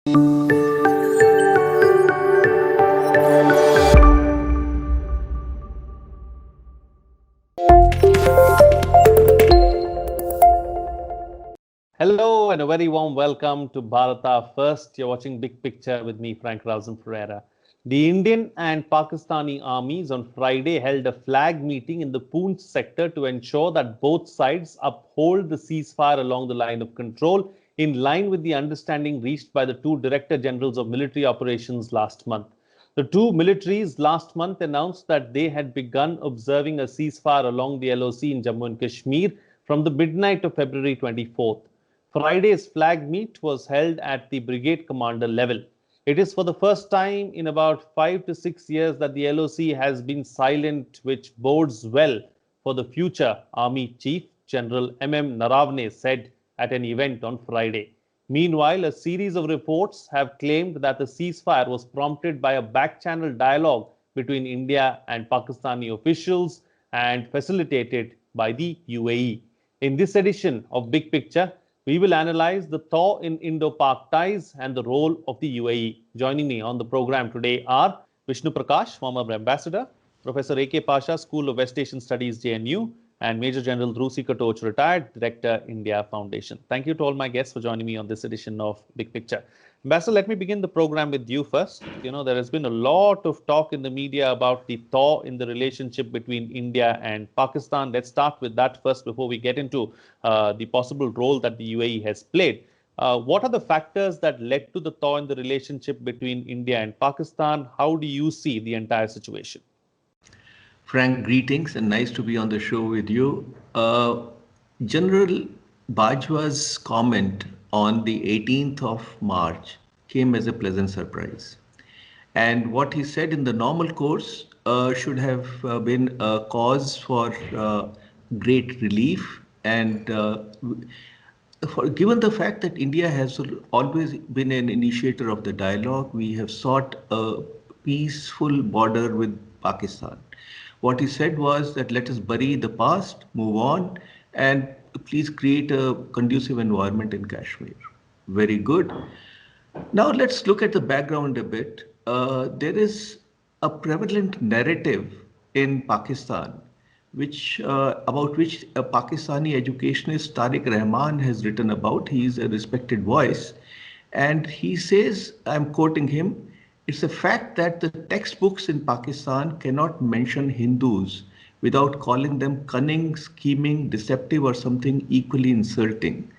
Hello and a very warm welcome to Bharata First. You're watching Big Picture with me, Frank Razan Ferreira. The Indian and Pakistani armies on Friday held a flag meeting in the Poonch sector to ensure that both sides uphold the ceasefire along the line of control, in line with the understanding reached by the two Director Generals of Military Operations last month. The two militaries last month announced that they had begun observing a ceasefire along the LOC in Jammu and Kashmir from the midnight of February 24th. Friday's flag meet was held at the brigade commander level. It is for the first time in about 5 to 6 years that the LOC has been silent, which bodes well for the future, Army Chief General M.M. Naravne said at an event on Friday. Meanwhile, a series of reports have claimed that the ceasefire was prompted by a back-channel dialogue between India and Pakistani officials and facilitated by the UAE. In this edition of Big Picture, we will analyze the thaw in Indo-Pak ties and the role of the UAE. Joining me on the program today are Vishnu Prakash, former ambassador, Professor A.K. Pasha, School of West Asian Studies, JNU, and Major General Dhruv Katoch, retired Director, India Foundation. Thank you to all my guests for joining me on this edition of Big Picture. Ambassador, let me begin the program with you first. There has been a lot of talk in the media about the thaw in the relationship between India and Pakistan. Let's start with that first before we get into the possible role that the UAE has played. What are the factors that led to the thaw in the relationship between India and Pakistan? How do you see the entire situation? Frank, greetings and nice to be on the show with you. General Bajwa's comment on the 18th of March came as a pleasant surprise. And what he said in the normal course should have been a cause for great relief. And given the fact that India has always been an initiator of the dialogue, we have sought a peaceful border with Pakistan. What he said was that let us bury the past, move on, and please create a conducive environment in Kashmir. Very good. Now let's look at the background a bit. There is a prevalent narrative in Pakistan about which a Pakistani educationist Tariq Rahman has written about. He is a respected voice. And he says, I'm quoting him, it's a fact that the textbooks in Pakistan cannot mention Hindus without calling them cunning, scheming, deceptive, or something equally insulting.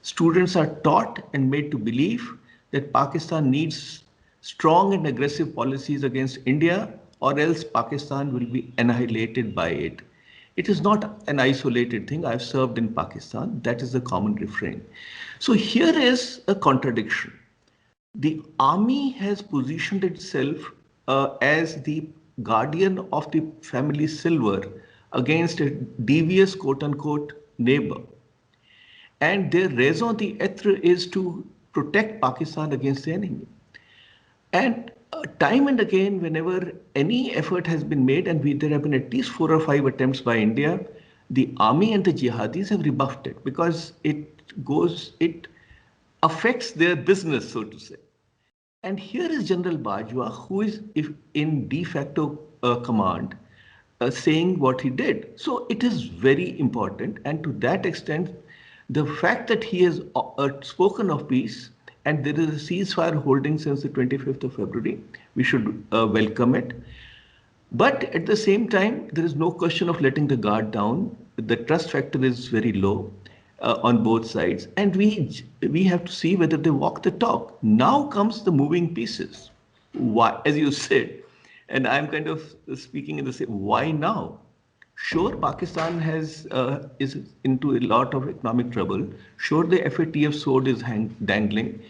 Students are taught and made to believe that Pakistan needs strong and aggressive policies against India, or else Pakistan will be annihilated by it. It is not an isolated thing. I've served in Pakistan. That is the common refrain. So here is a contradiction. The army has positioned itself as the guardian of the family silver against a devious quote-unquote neighbor. And their raison d'etre is to protect Pakistan against the enemy. And time and again, whenever any effort has been made, and there have been at least 4 or 5 attempts by India, the army and the jihadis have rebuffed it because it affects their business, so to say. And here is General Bajwa, who is in de facto command, saying what he did. So it is very important. And to that extent, the fact that he has spoken of peace and there is a ceasefire holding since the 25th of February, we should welcome it. But at the same time, there is no question of letting the guard down. The trust factor is very low on both sides. And we have to see whether they walk the talk. Now comes the moving pieces. Why, as you said, and I'm kind of speaking in the same, why now? Sure, Pakistan is into a lot of economic trouble. Sure, the FATF sword is dangling.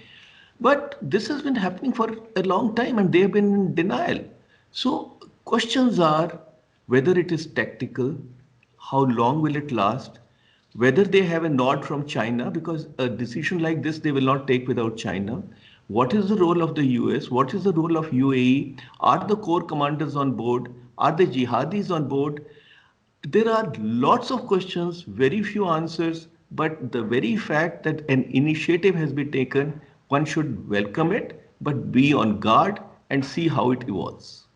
But this has been happening for a long time and they have been in denial. So questions are whether it is tactical, how long will it last, whether they have a nod from China, because a decision like this they will not take without China. What is the role of the US? What is the role of UAE? Are the core commanders on board? Are the jihadis on board? There are lots of questions, very few answers, but the very fact that an initiative has been taken one should welcome it, but be on guard and see how it evolves.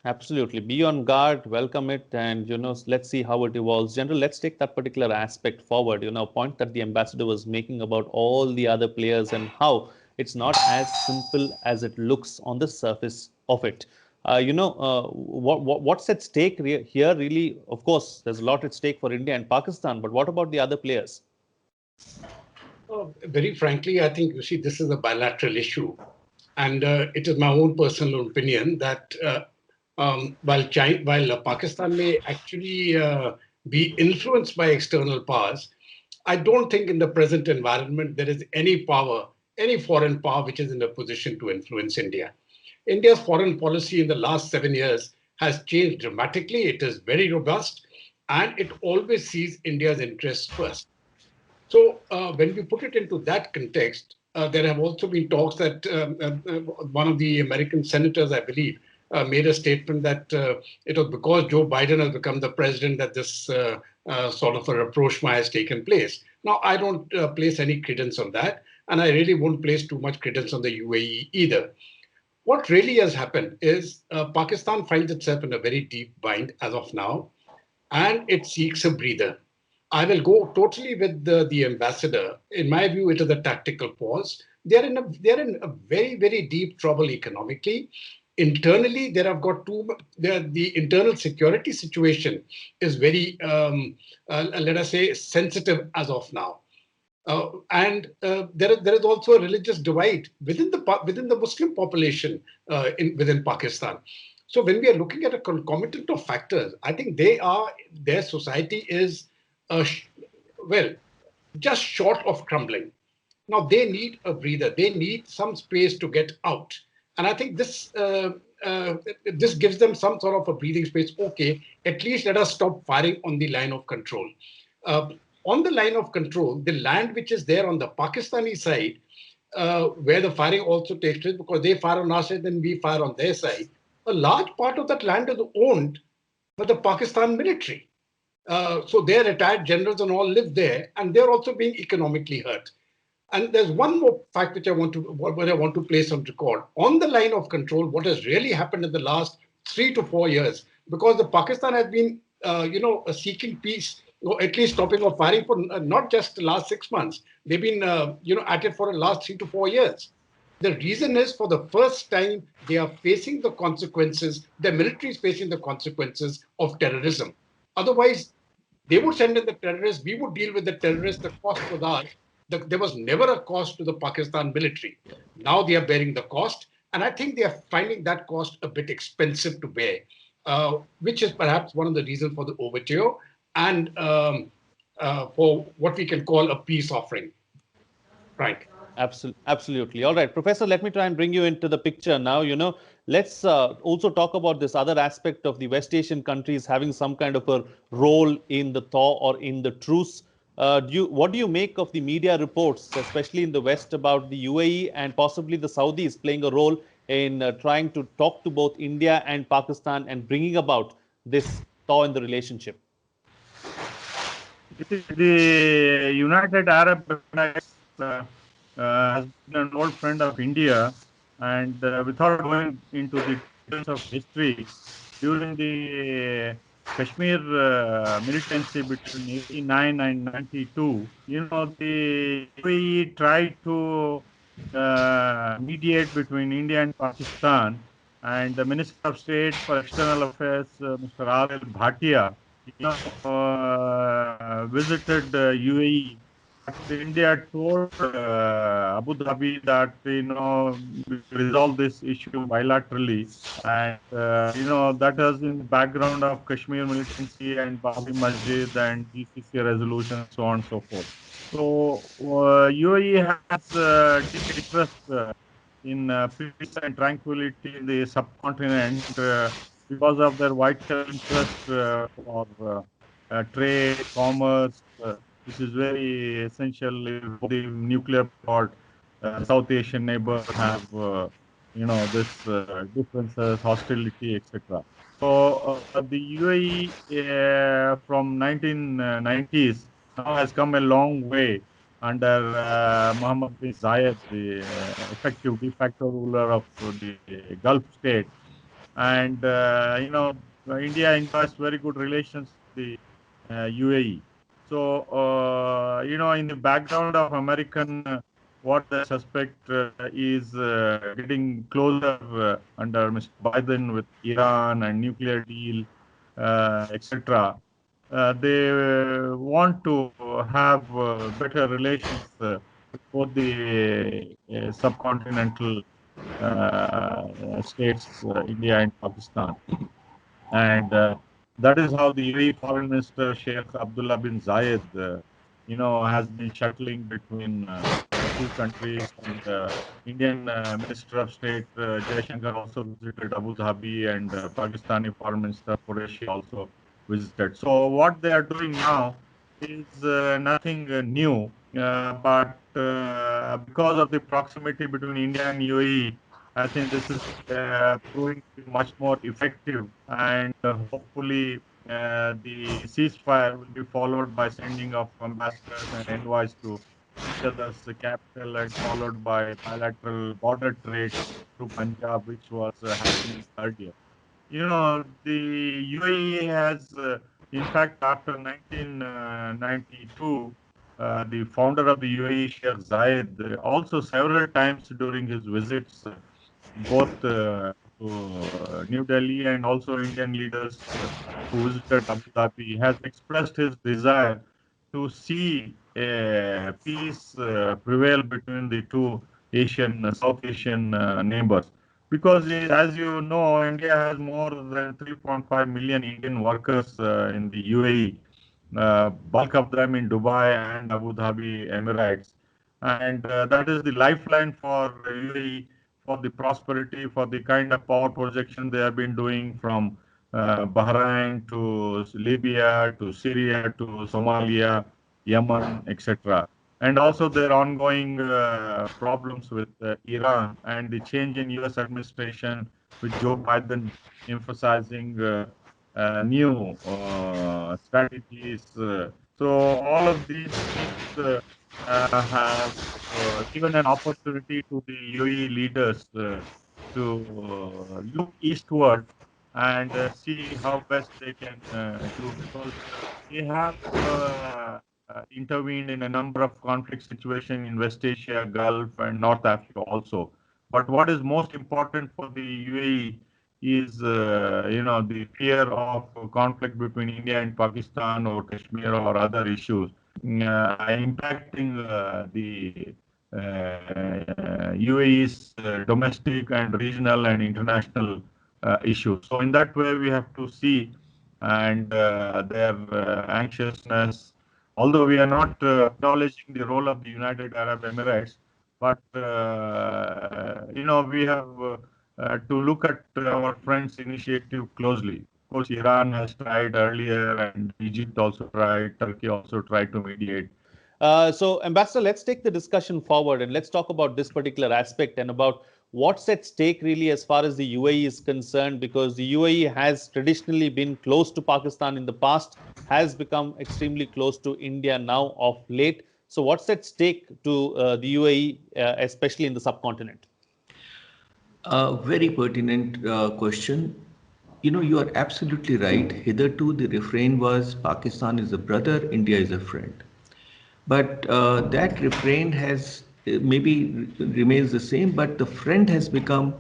Absolutely. Be on guard, welcome it, and let's see how it evolves. General, let's take that particular aspect forward. A point that the ambassador was making about all the other players and how it's not as simple as it looks on the surface of it. What's at stake here? Really, of course, there's a lot at stake for India and Pakistan. But what about the other players? Very frankly, I think, you see, this is a bilateral issue. And it is my own personal opinion that while Pakistan may actually be influenced by external powers, I don't think in the present environment there is any power, any foreign power which is in a position to influence India. India's foreign policy in the last 7 years has changed dramatically. It is very robust and it always sees India's interests first. So when we put it into that context, there have also been talks that one of the American senators, I believe, made a statement that it was because Joe Biden has become the president that this sort of a rapprochement has taken place. Now, I don't place any credence on that, and I really won't place too much credence on the UAE either. What really has happened is Pakistan finds itself in a very deep bind as of now, and it seeks a breather. I will go totally with the ambassador. In my view, it is a tactical pause. They're in a very, very deep trouble economically. Internally, the internal security situation is very, let us say, sensitive as of now. And there is also a religious divide within the Muslim population within Pakistan. So when we are looking at a concomitant of factors, I think their society is well, just short of crumbling. Now they need a breather. They need some space to get out, and I think this gives them some sort of a breathing space. Okay, at least let us stop firing on the line of control. Uh, on the line of control, the land which is there on the Pakistani side, where the firing also takes place, because they fire on our side, then we fire on their side. A large part of that land is owned by the Pakistan military. So their retired generals and all live there, and they're also being economically hurt. And there's one more fact which I want to place on record. On the line of control, what has really happened in the last 3 to 4 years, because the Pakistan has been, seeking peace, or at least stopping of firing for not just the last 6 months. They've been, at it for the last 3 to 4 years. The reason is for the first time they are facing the consequences. The military is facing the consequences of terrorism. Otherwise, they would send in the terrorists, we would deal with the terrorists, the cost was ours. There was never a cost to the Pakistan military. Now they are bearing the cost, and I think they are finding that cost a bit expensive to bear, which is perhaps one of the reasons for the overture and for what we can call a peace offering. Right. Absolutely. All right, Professor, let me try and bring you into the picture now. Let's also talk about this other aspect of the West Asian countries having some kind of a role in the thaw or in the truce. What do you make of the media reports, especially in the West, about the UAE and possibly the Saudis playing a role in trying to talk to both India and Pakistan and bringing about this thaw in the relationship? The United Arab Emirates has been an old friend of India, and without going into the details of history, during the Kashmir militancy between 89 and 92, the UAE tried to mediate between India and Pakistan, and the Minister of State for External Affairs, Mr. R.L. Bhatia, visited UAE. India told Abu Dhabi that we resolve this issue bilaterally, and that was in the background of Kashmir militancy and Babi Masjid and GCC resolution and so on and so forth. So UAE has deep interest in peace and tranquility in the subcontinent because of their vital interest for trade, commerce, which is very essential if the nuclear powered South Asian neighbors have, this differences, hostility, etc. So the UAE from 1990s now has come a long way, under Mohammed bin Zayed, the effective de facto ruler of the Gulf state. And, India enjoys very good relations with the UAE. So, in the background of American, what they suspect is getting closer under Mr. Biden with Iran and nuclear deal, etc. They want to have better relations with both the subcontinental states, India and Pakistan. And that is how the UAE Foreign Minister Sheikh Abdullah bin Zayed, has been shuttling between the two countries. And Indian Minister of State Jaishankar also visited Abu Dhabi, and Pakistani Foreign Minister Qureshi also visited. So what they are doing now is nothing new, but because of the proximity between India and UAE, I think this is proving to be much more effective, and hopefully the ceasefire will be followed by sending of ambassadors and envoys to each other's capital, and followed by bilateral border trade through Punjab, which was happening earlier. The UAE has, in fact, after 1992, the founder of the UAE, Sheikh Zayed, also several times during his visits, both to New Delhi and also Indian leaders who visited Abu Dhabi, has expressed his desire to see peace prevail between the two South Asian neighbors. Because, as you know, India has more than 3.5 million Indian workers in the UAE, bulk of them in Dubai and Abu Dhabi Emirates. And that is the lifeline for UAE, for the prosperity, for the kind of power projection they have been doing from Bahrain to Libya to Syria to Somalia, Yemen, etc. And also their ongoing problems with Iran, and the change in US administration with Joe Biden emphasizing new strategies. So all of these things have given an opportunity to the UAE leaders to look eastward and see how best they can do, because they have intervened in a number of conflict situations in West Asia, Gulf, and North Africa also. But what is most important for the UAE is, the fear of conflict between India and Pakistan or Kashmir or other issues impacting the UAE's domestic and regional and international issues. So in that way, we have to see, and their anxiousness, although we are not acknowledging the role of the United Arab Emirates, but we have to look at our friends' initiative closely. Of course, Iran has tried earlier, and Egypt also tried, Turkey also tried to mediate. So, Ambassador, let's take the discussion forward and let's talk about this particular aspect and about what's at stake really as far as the UAE is concerned, because the UAE has traditionally been close to Pakistan in the past, has become extremely close to India now of late. So, what's at stake to the UAE, especially in the subcontinent? Very pertinent question. You are absolutely right. Hitherto, the refrain was Pakistan is a brother, India is a friend. But that refrain has maybe remains the same, but the friend has become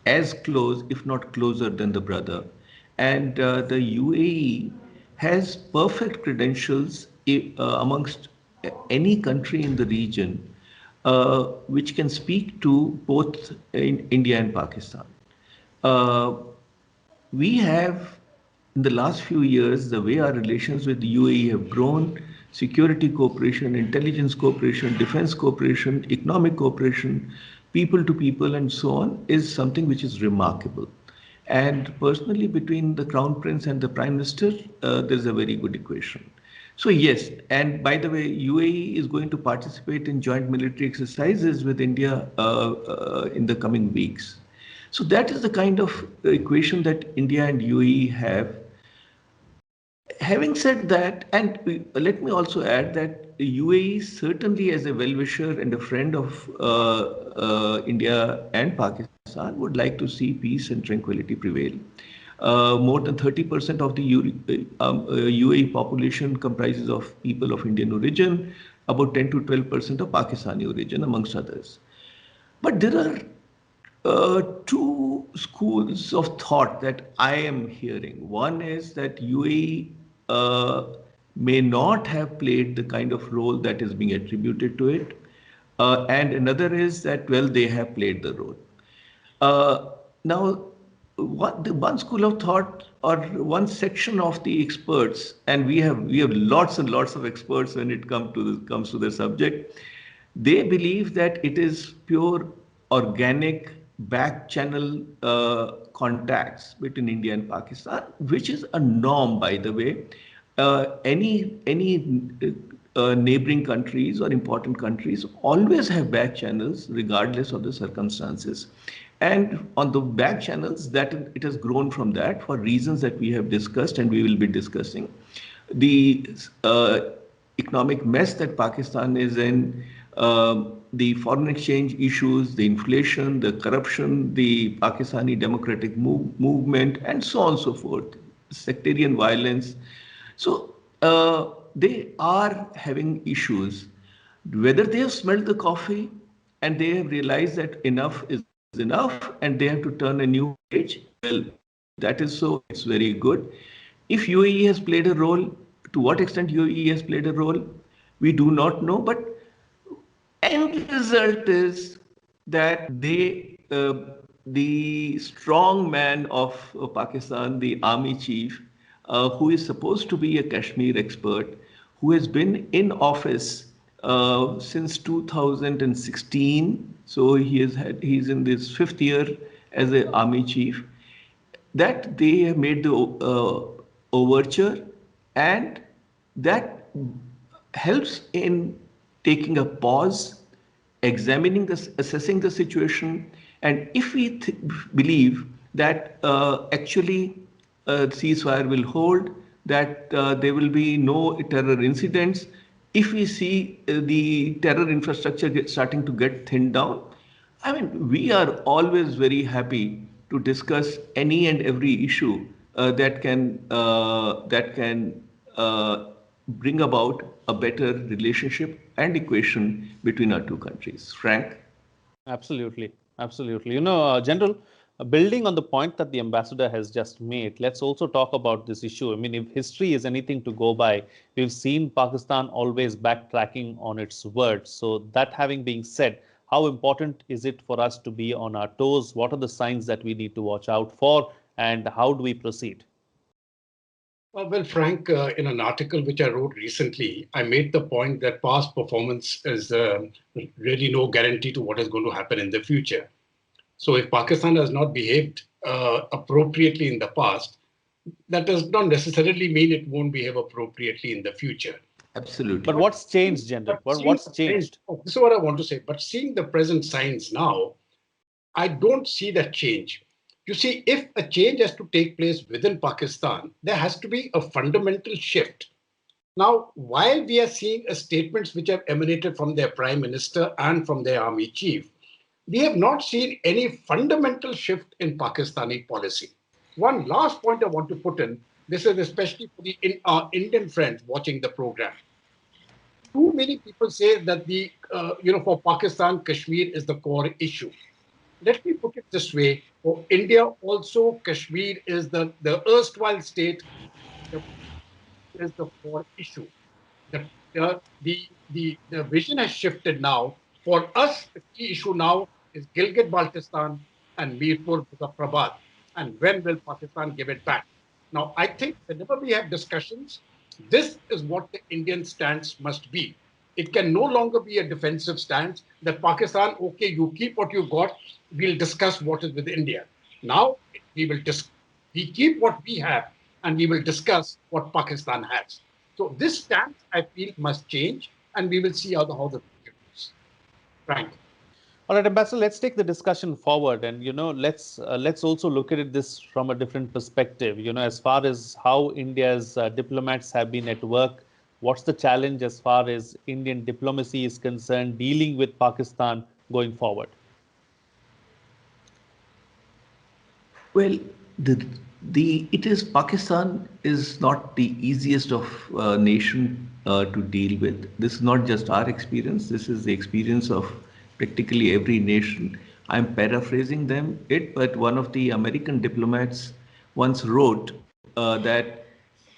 as close, if not closer, than the brother. And the UAE has perfect credentials amongst any country in the region which can speak to both in India and Pakistan. We have, in the last few years, the way our relations with the UAE have grown, security cooperation, intelligence cooperation, defense cooperation, economic cooperation, people to people, and so on, is something which is remarkable. And personally, between the Crown Prince and the Prime Minister, there's a very good equation. So yes, and by the way, UAE is going to participate in joint military exercises with India in the coming weeks. So that is the kind of equation that India and UAE have. Having said that, and let me also add that the UAE certainly as a well-wisher and a friend of India and Pakistan would like to see peace and tranquility prevail. More than 30% of the UAE population comprises of people of Indian origin, about 10 to 12% of Pakistani origin, amongst others. But there are two schools of thought that I am hearing. One is that UAE may not have played the kind of role that is being attributed to it. And another is that, well, they have played the role. Now, what the one school of thought or one section of the experts, and we have lots and lots of experts when it comes to the subject, they believe that it is pure organic back channel contacts between India and Pakistan, which is a norm, by the way. Any neighboring countries or important countries always have back channels regardless of the circumstances. And on the back channels, that it has grown from that for reasons that we have discussed and we will be discussing. The economic mess that Pakistan is in, the foreign exchange issues, the inflation, the corruption, the Pakistani democratic movement, and so on and so forth, sectarian violence. So they are having issues. Whether they have smelled the coffee and they have realized that enough is enough and they have to turn a new page, well, that is so, it's very good. If UAE has played a role, to what extent UAE has played a role, we do not know. But end result is that the strong man of Pakistan, the army chief, who is supposed to be a Kashmir expert, who has been in office since 2016. So he's in this fifth year as an army chief. That they have made the overture, and that helps in taking a pause, examining this, assessing the situation, and if we believe that actually ceasefire will hold, that there will be no terror incidents, if we see the terror infrastructure starting to get thinned down, I mean, we are always very happy to discuss any and every issue that can bring about a better relationship and equation between our two countries. Frank? Absolutely. Absolutely. General, building on the point that the ambassador has just made, let's also talk about this issue. I mean, if history is anything to go by, we've seen Pakistan always backtracking on its words. So that having been said, how important is it for us to be on our toes? What are the signs that we need to watch out for? And how do we proceed? Well, Frank, in an article which I wrote recently, I made the point that past performance is really no guarantee to what is going to happen in the future. So if Pakistan has not behaved appropriately in the past, that does not necessarily mean it won't behave appropriately in the future. Absolutely. But what's changed, General? What's changed? This is what I want to say. But seeing the present signs now, I don't see that change. You see, if a change has to take place within Pakistan, there has to be a fundamental shift. Now, while we are seeing statements which have emanated from their prime minister and from their army chief, we have not seen any fundamental shift in Pakistani policy. One last point I want to put in, this is especially for the Indian friends watching the program. Too many people say that for Pakistan, Kashmir is the core issue. Let me put it this way: for India, also Kashmir is the erstwhile state is the core issue. The vision has shifted now. For us, the key issue now is Gilgit-Baltistan and Mirpur Muzaffarabad. And when will Pakistan give it back? Now, I think whenever we have discussions, this is what the Indian stance must be. It can no longer be a defensive stance that Pakistan, okay, you keep what you got, we'll discuss what is with India. Now, we keep what we have and we will discuss what Pakistan has. So this stance, I feel, must change, and we will see how the future goes. Frank. All right, Ambassador, let's take the discussion forward, and let's also look at this from a different perspective. As far as how India's diplomats have been at work, what's the challenge as far as Indian diplomacy is concerned, dealing with Pakistan going forward? Well, it is Pakistan is not the easiest of nation to deal with. This is not just our experience. This is the experience of practically every nation. I'm paraphrasing but one of the American diplomats once wrote that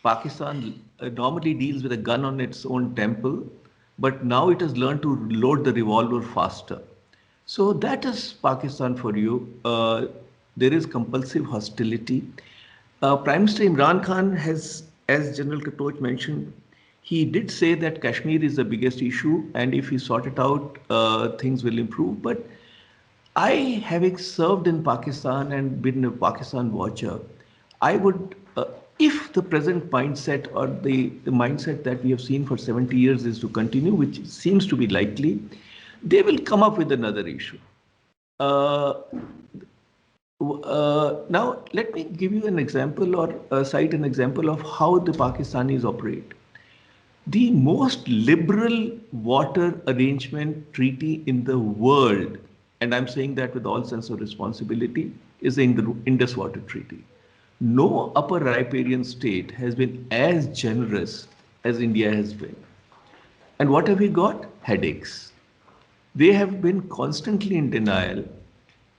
Pakistan normally deals with a gun on its own temple, but now it has learned to load the revolver faster. So that is Pakistan for you. There is compulsive hostility. Prime Minister Imran Khan has, as General Katoch mentioned, he did say that Kashmir is the biggest issue, and if we sort it out, things will improve. But I, having served in Pakistan and been a Pakistan watcher, I would, if the present mindset or the mindset that we have seen for 70 years is to continue, which seems to be likely, they will come up with another issue. Now, let me give you an example or cite an example of how the Pakistanis operate. The most liberal water arrangement treaty in the world, and I'm saying that with all sense of responsibility, is the Indus Water Treaty. No upper riparian state has been as generous as India has been. And what have we got? Headaches. They have been constantly in denial.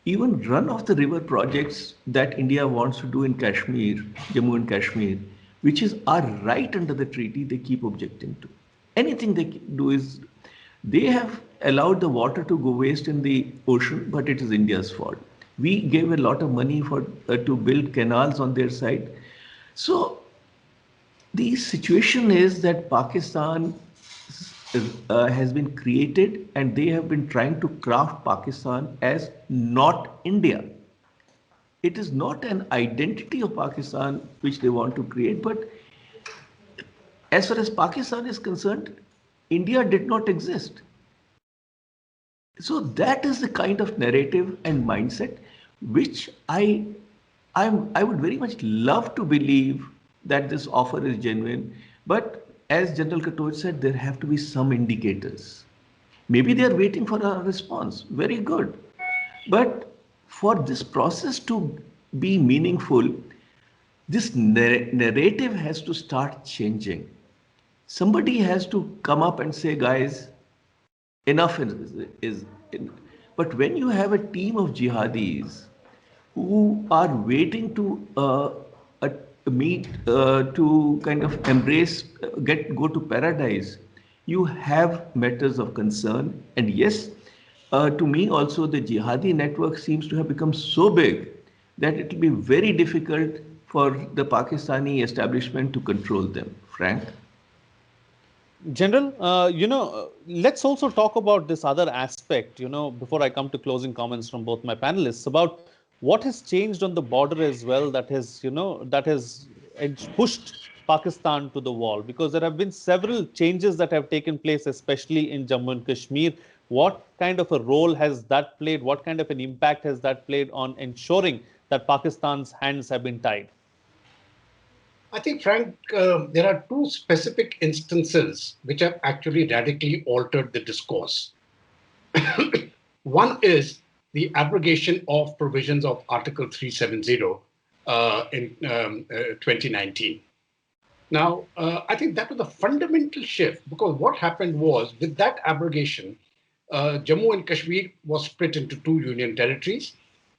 Even run-of-the-river projects that India wants to do in Kashmir, Jammu and Kashmir, which is our right under the treaty, they keep objecting to. Anything they do is, they have allowed the water to go waste in the ocean, but it is India's fault. We gave a lot of money to build canals on their side. So the situation is that Pakistan has been created, and they have been trying to craft Pakistan as not India. It is not an identity of Pakistan which they want to create, but as far as Pakistan is concerned, India did not exist. So that is the kind of narrative and mindset which I would very much love to believe that this offer is genuine, but as General Katoch said, there have to be some indicators. Maybe they are waiting for a response. Very good. But for this process to be meaningful, this narrative has to start changing. Somebody has to come up and say, guys, enough is. But when you have a team of jihadis who are waiting to meet, to kind of embrace, go to paradise, you have matters of concern. And yes, to me also, the jihadi network seems to have become so big that it will be very difficult for the Pakistani establishment to control them. Frank? General, let's also talk about this other aspect, before I come to closing comments from both my panelists, about what has changed on the border as well that has pushed Pakistan to the wall, because there have been several changes that have taken place, especially in Jammu and Kashmir. What kind of a role has that played? What kind of an impact has that played on ensuring that Pakistan's hands have been tied? I think, Frank, there are two specific instances which have actually radically altered the discourse. One is the abrogation of provisions of Article 370 in 2019. Now, I think that was a fundamental shift, because what happened was, with that abrogation, Jammu and Kashmir was split into two union territories.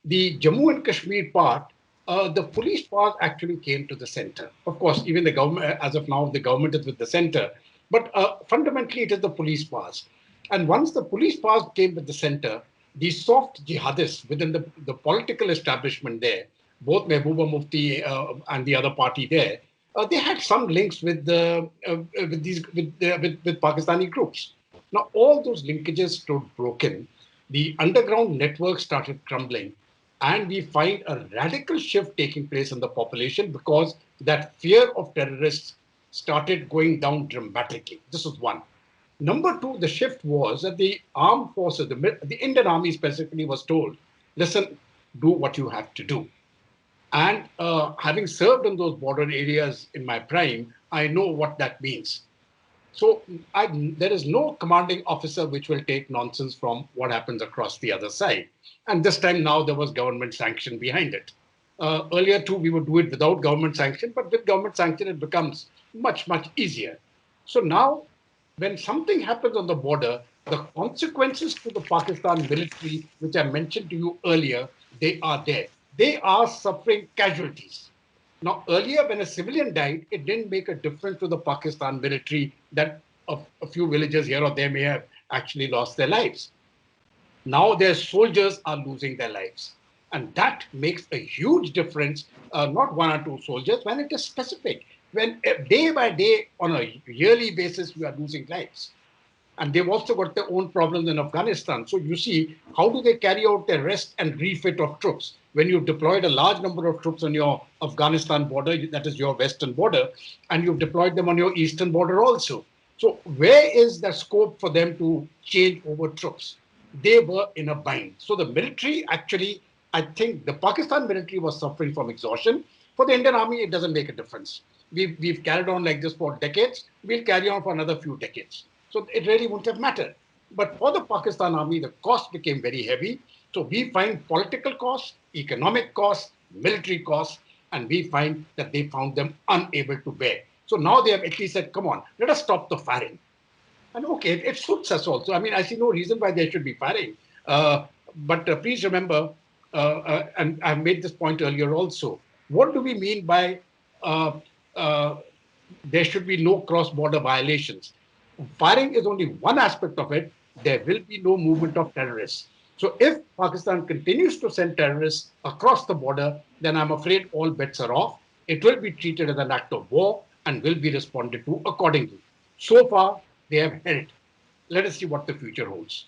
The Jammu and Kashmir part, the police powers actually came to the center. Of course, even the government, as of now, the government is with the center, but fundamentally it is the police powers. And once the police powers came with the center, the soft jihadists within the political establishment there, both Mehbooba Mufti and the other party there, they had some links with Pakistani groups. Now all those linkages stood broken. The underground network started crumbling, and we find a radical shift taking place in the population, because that fear of terrorists started going down dramatically. This was one. Number two, the shift was that the armed forces, the Indian army specifically, was told, listen, do what you have to do. And having served in those border areas in my prime, I know what that means. So there is no commanding officer which will take nonsense from what happens across the other side. And this time now there was government sanction behind it. Earlier too, we would do it without government sanction, but with government sanction, it becomes much, much easier. So now, when something happens on the border, the consequences to the Pakistan military, which I mentioned to you earlier, they are there. They are suffering casualties. Now, earlier, when a civilian died, it didn't make a difference to the Pakistan military that a few villagers here or there may have actually lost their lives. Now their soldiers are losing their lives. And that makes a huge difference, not one or two soldiers, when it is specific. When day by day, on a yearly basis, we are losing lives. And they've also got their own problems in Afghanistan. So you see, how do they carry out their rest and refit of troops? When you've deployed a large number of troops on your Afghanistan border, that is your western border, and you've deployed them on your eastern border also. So where is the scope for them to change over troops? They were in a bind. So the military actually, I think the Pakistan military was suffering from exhaustion. For the Indian army, it doesn't make a difference. We've carried on like this for decades. We'll carry on for another few decades. So it really wouldn't have mattered. But for the Pakistan army, the cost became very heavy. So we find political costs, economic costs, military costs, and we find that they found them unable to bear. So now they have at least said, come on, let us stop the firing. And okay, it suits us also. I mean, I see no reason why they should be firing. But please remember, and I've made this point earlier also, what do we mean by uh, uh, there should be no cross-border violations? Firing is only one aspect of it. There will be no movement of terrorists. So if Pakistan continues to send terrorists across the border, then I'm afraid all bets are off. It will be treated as an act of war and will be responded to accordingly. So far, they have held. Let us see what the future holds.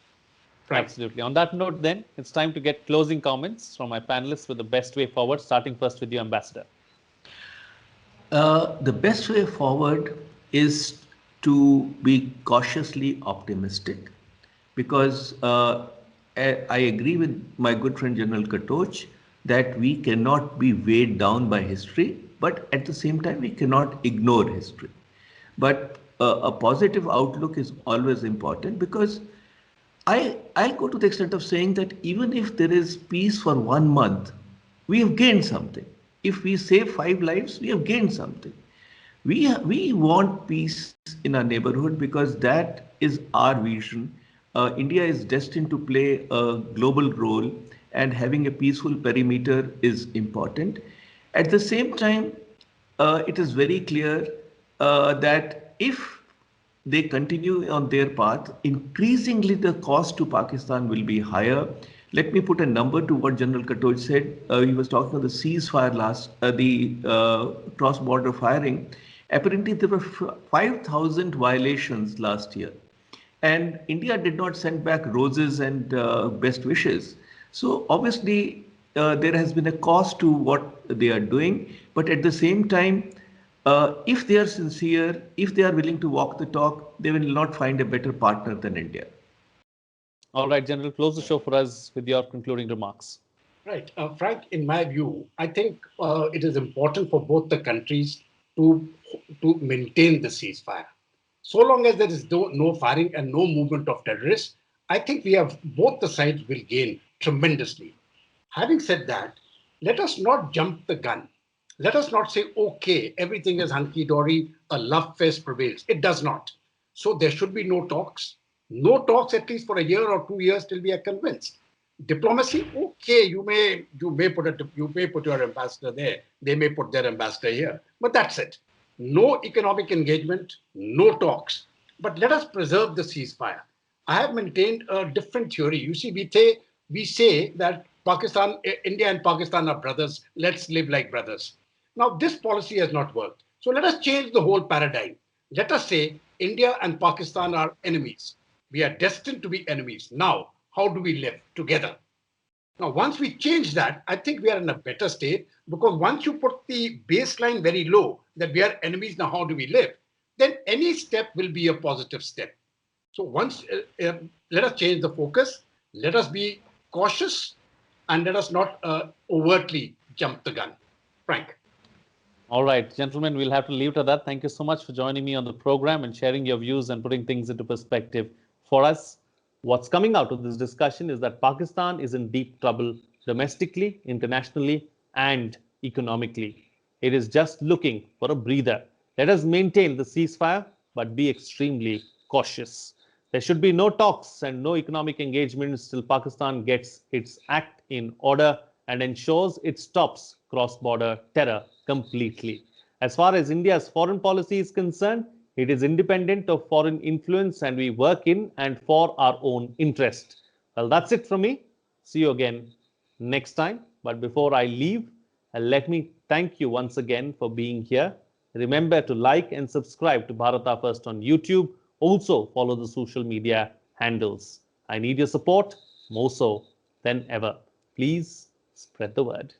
Frank. Absolutely. On that note, then, it's time to get closing comments from my panelists with the best way forward, starting first with you, Ambassador. The best way forward is to be cautiously optimistic because I agree with my good friend General Katoch that we cannot be weighed down by history, but at the same time, we cannot ignore history. But a positive outlook is always important because I go to the extent of saying that even if there is peace for 1 month, we have gained something. If we save 5 lives, we have gained something. We want peace in our neighborhood because that is our vision. India is destined to play a global role, and having a peaceful perimeter is important. At the same time, it is very clear that if they continue on their path, increasingly the cost to Pakistan will be higher. Let me put a number to what General Katoch said. He was talking about the ceasefire the cross-border firing. Apparently, there were 5,000 violations last year. And India did not send back roses and best wishes. So obviously, there has been a cost to what they are doing. But at the same time, if they are sincere, if they are willing to walk the talk, they will not find a better partner than India. All right, General, close the show for us with your concluding remarks. Right. Frank, in my view, I think it is important for both the countries to, to maintain the ceasefire. So long as there is no firing and no movement of terrorists, I think we have both the sides will gain tremendously. Having said that, let us not jump the gun. Let us not say, okay, everything is hunky dory, a love fest prevails. It does not. So there should be no talks. No talks at least for a year or 2 years till we are convinced. Diplomacy, okay, you may put your ambassador there. They may put their ambassador here, but that's it. No economic engagement, no talks. But let us preserve the ceasefire. I have maintained a different theory. You see, we say that India and Pakistan are brothers. Let's live like brothers. Now, this policy has not worked. So let us change the whole paradigm. Let us say India and Pakistan are enemies. We are destined to be enemies. Now, how do we live together? Now, once we change that, I think we are in a better state because once you put the baseline very low, that we are enemies, now how do we live? Then any step will be a positive step. So let us change the focus. Let us be cautious, and let us not overtly jump the gun. Frank. All right, gentlemen, we'll have to leave it at that. Thank you so much for joining me on the program and sharing your views and putting things into perspective for us. What's coming out of this discussion is that Pakistan is in deep trouble domestically, internationally, and economically. It is just looking for a breather. Let us maintain the ceasefire, but be extremely cautious. There should be no talks and no economic engagements till Pakistan gets its act in order and ensures it stops cross-border terror completely. As far as India's foreign policy is concerned, it is independent of foreign influence and we work in and for our own interest. Well, that's it from me. See you again next time. But before I leave, let me thank you once again for being here. Remember to like and subscribe to Bharata First on YouTube. Also, follow the social media handles. I need your support more so than ever. Please spread the word.